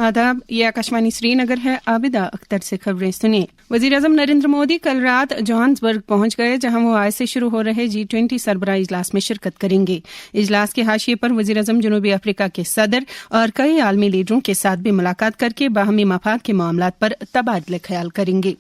आदाब, ये आकाशवाणी श्रीनगर है। आबिदा अख्तर से खबरें सुनिए। वज़ीर-ए-आज़म नरेंद्र मोदी कल रात जोहान्सबर्ग पहुंच गए, जहां वो आज से शुरू हो रहे G20 सरबराह इजलास में शिरकत करेंगे। इजलास के हाशिए पर वज़ीर-ए-आज़म जनूबी अफ्रीका के सदर और कई आलमी लीडरों के साथ भी मुलाकात करके बाहमी मफाद के मामलात पर तबादले ख्याल करेंगे।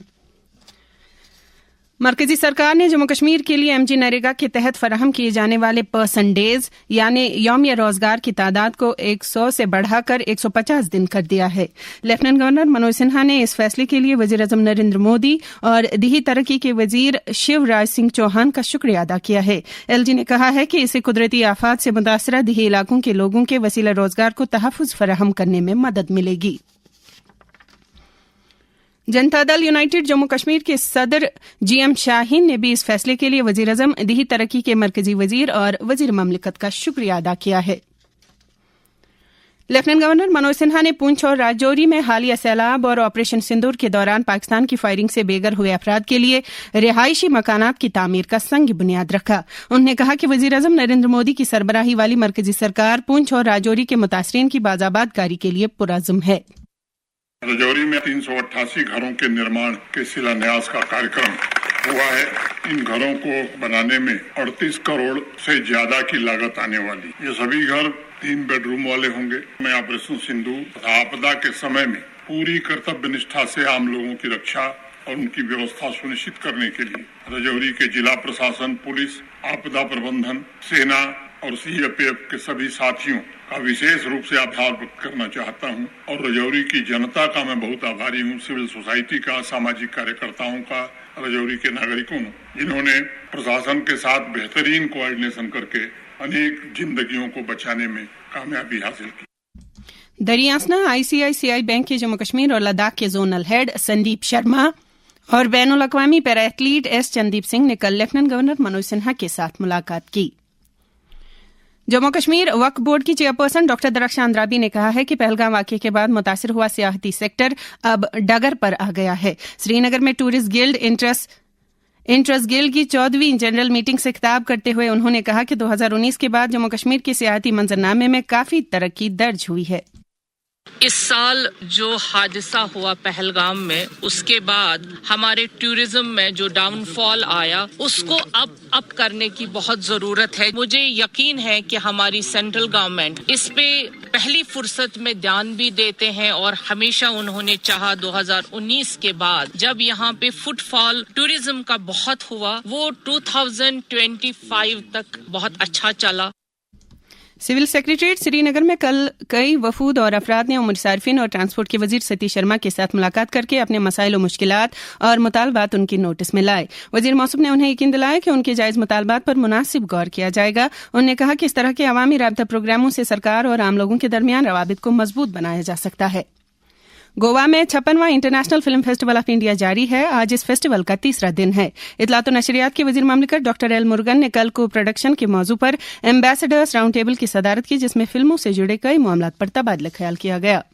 मरकजी सरकार ने जम्मू कश्मीर के लिए MG नरेगा के तहत फराहम किए जाने वाले पर्सन डेज यानी यौमिया रोजगार की तादाद को 100 से बढ़ाकर 150 दिन कर दिया है। लेफ्टिनेंट गवर्नर मनोज सिन्हा ने इस फैसले के लिए वज़ीर-ए-आज़म नरेंद्र मोदी और दिही तरक्की के वजीर शिवराज सिंह चौहान का शुक्रिया अदा किया है। LG ने कहा है कि इससे कुदरती आफात से मुतासरा दिही इलाकों के लोगों के वसीला रोजगार को तहफ़्फ़ुज़ फराहम करने में मदद मिलेगी। जनता दल यूनाइटेड जम्मू कश्मीर के सदर GM शाहीन ने भी इस फैसले के लिए वज़ीर-ए-आज़म, दिही तरक्की के मरकजी वजीर और वजीर ममलिकत का शुक्रिया अदा किया है। लेफ्टिनेंट गवर्नर मनोज सिन्हा ने पुंछ और राजौरी में हालिया सैलाब और ऑपरेशन सिंदूर के दौरान पाकिस्तान की फायरिंग से बेघर हुए अफराद के लिए रिहायशी मकानात की तामीर का संग बुनियाद रखा। उन्होंने कहा कि वज़ीर-ए-आज़म नरेंद्र मोदी की सरबराही वाली मरकजी सरकार पुंछ और राजौरी के मुतासरीन की बाज़ाबादकारी के लिए पुरअज़्म है। राजौरी में 388 घरों के निर्माण के शिलान्यास का कार्यक्रम हुआ है। इन घरों को बनाने में 38 करोड़ से ज्यादा की लागत आने वाली। ये सभी घर 3 बेडरूम वाले होंगे। मैं ऑपरेशन सिंधु आपदा के समय में पूरी कर्तव्य निष्ठा से आम लोगों की रक्षा और उनकी व्यवस्था सुनिश्चित करने के लिए राजौरी के जिला प्रशासन, पुलिस, आपदा प्रबंधन, सेना और CAPF के सभी साथियों का विशेष रूप से आभार व्यक्त करना चाहता हूं। और राजौरी की जनता का मैं बहुत आभारी हूं, सिविल सोसाइटी का, सामाजिक कार्यकर्ताओं का, राजौरी के नागरिकों, जिन्होंने प्रशासन के साथ बेहतरीन कोऑर्डिनेशन करके अनेक जिंदगियों को बचाने में कामयाबी हासिल की। दरियासना ICICI बैंक के जम्मू कश्मीर और लद्दाख के जोनल हेड संदीप शर्मा और बैनुल अक़वामी para athlete S Chandeep Singh ने कल लेफ्टिनेंट गवर्नर मनोज सिन्हा के साथ मुलाकात की। जम्मू कश्मीर वक्फ बोर्ड की चेयरपर्सन डॉक्टर दरख्शान अंद्राबी ने कहा है कि पहलगाम वाक़े के बाद मुतासिर हुआ सियाहती सेक्टर अब डगर पर आ गया है। श्रीनगर में टूरिस्ट गिल्ड इंटरेस्ट गिल्ड की 14वीं जनरल मीटिंग से खिताब करते हुए उन्होंने कहा कि 2019 के बाद जम्मू कश्मीर के सियाहती मंजरनामे में काफी तरक्की दर्ज हुई है। इस साल जो हादसा हुआ पहलगाम में, उसके बाद हमारे टूरिज्म में जो डाउनफॉल आया, उसको अप करने की बहुत जरूरत है। मुझे यकीन है कि हमारी सेंट्रल गवर्नमेंट इस पे पहली फुर्सत में ध्यान भी देते हैं और हमेशा उन्होंने चाहा 2019 के बाद जब यहाँ पे फुटफॉल टूरिज्म का बहुत हुआ, वो 2025 तक बहुत अच्छा चला। सिविल सेक्रेटरीट श्रीनगर में कल कई वफूद और अफराद ने उमर सार्फिन और ट्रांसपोर्ट के वजीर सतीश शर्मा के साथ मुलाकात करके अपने मसाइल और मुश्किलात और मुतालबात उनकी नोटिस में लाए। वजीर मौसूफ ने उन्हें यकीन दिलाया कि उनके जायज मुतालबात पर मुनासिब गौर किया जाएगा। उन्होंने कहा कि इस तरह के अवामी राबता प्रोग्रामों से सरकार और आम लोगों के दरमियान रवाबित को मजबूत बनाया जा सकता है। गोवा में 56वां international film festival of India जारी है। आज इस फेस्टिवल का तीसरा दिन है। इत्तलात और नशरियात के वजीर ममलिकत डॉक्टर एल मुरुगन ने कल को प्रोडक्शन के मौजू पर एम्बेसडर्स राउंड टेबल की सदारत की, जिसमें फिल्मों से जुड़े कई मामलात पर तबादला ख्याल किया गया।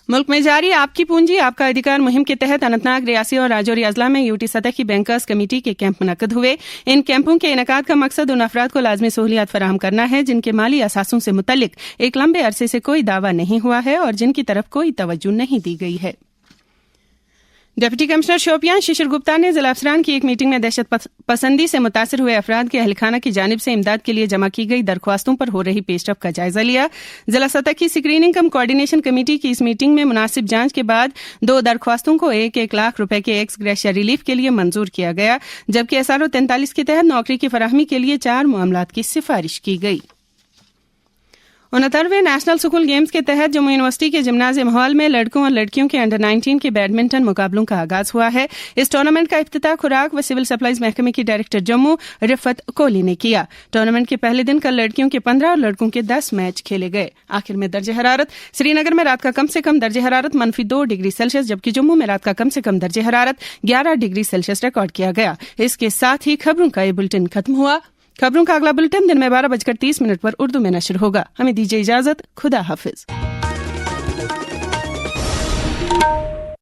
मुल्क में जारी आपकी पूंजी आपका अधिकार मुहिम के तहत अनंतनाग, रियासी और राजौरी अजला में UT सतह की बैंकर्स कमेटी के कैंप मुनक्कद हुए। इन कैंपों के इनेकाद का मकसद उन अफराद को लाजमी सहूलियात फराहम करना है जिनके माली असासों से मुतल्लिक एक लंबे अरसे से कोई दावा नहीं हुआ है और जिनकी तरफ कोई तवज्जो नहीं दी गई है। डिप्टी कमिश्नर शोपियां शिशिर गुप्ता ने जिला अफसरान की एक मीटिंग में दहशत पसंदी से मुतासिर हुए अफराद के अहलखाना की जानिब से इमदाद के लिए जमा की गई दरख्वास्तों पर हो रही पेशरफ का जायजा लिया। जिला सतह की स्क्रीनिंग कम कोऑर्डिनेशन कमेटी की इस मीटिंग में मुनासिब जांच के बाद 2 दरख्वास्तों को 1-1 लाख रुपए के एक्स ग्रेशिया रिलीफ के लिए मंजूर किया गया, जबकि SRO 43 के तहत नौकरी की फराहमी के लिए 4 मामलात की सिफारिश की गई। 69वें नेशनल स्कूल गेम्स के तहत जम्मू यूनिवर्सिटी के जिम्नाजियम हॉल में लड़कों और लड़कियों के अंडर 19 के बैडमिंटन मुकाबलों का आगाज हुआ है। इस टूर्नामेंट का इफ्तिताह खुराक व सिविल सप्लाईज महकमे की डायरेक्टर जम्मू रिफत कोहली ने किया। टूर्नामेंट के पहले दिन कल लड़कियों के 15 और लड़कों के 10 मैच खेले गए। आखिर में दर्जे हरारत, श्रीनगर में रात का कम से कम दर्जे हरारत -2 डिग्री सेल्सियस, जबकि जम्मू में रात का कम से कम दर्जे हरारत 11 डिग्री सेल्सियस रिकॉर्ड किया गया। इसके साथ ही खबरों का ये बुलेटिन खत्म हुआ। खबरों का अगला बुलेटिन दिन में 12:30 पर उर्दू में नशर होगा। हमें दीजिए इजाजत। खुदा हाफिज।